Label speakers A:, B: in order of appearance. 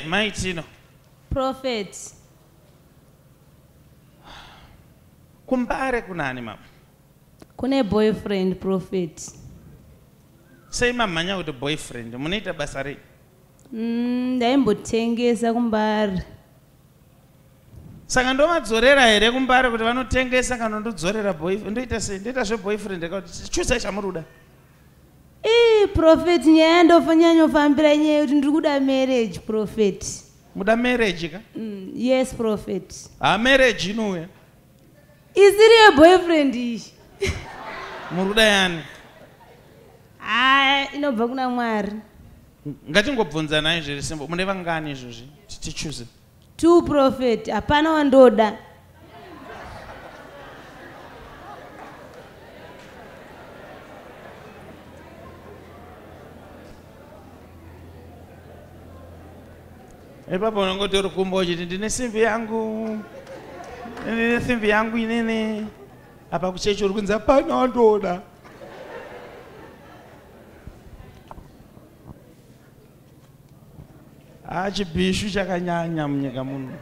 A: maitino.
B: Prophet.
A: Kumbare kunani mama?
B: Kune boyfriend, Prophet.
A: Sei mamanya kuti boyfriend, munoita basa rei?
B: Ndaimbotengesa kumbare.
A: Saka ndomadzorera here kumbare kuti vanotengesa kana ndodzorera boyfriend? Ndoita sei? Ndoita zveboyfriend kuti choose chamuruda.
B: Prophet, nyaya ndofanyanyofambira nyaya yekuti ndiri kuda marriage, Prophet.
A: Muda marriage ka?
B: Yes, Prophet.
A: Marriage inouya?
B: Isiri yeboyfriend iyi.
A: Muruda yani?
B: Inobva kuna Mwari.
A: Ngatingobvunza naye zviri simbo. Mune vangani izvozvi? Tichoose.
B: 2, Prophet. Hapana wandoda.
A: Ipapo unongotori kumba uchiti ndine simbi yangu. Ndine simbi yangu inene. Apa kuchechi uri kunzi hapana wandoda. Chibhishu chakanyanya munyika muno.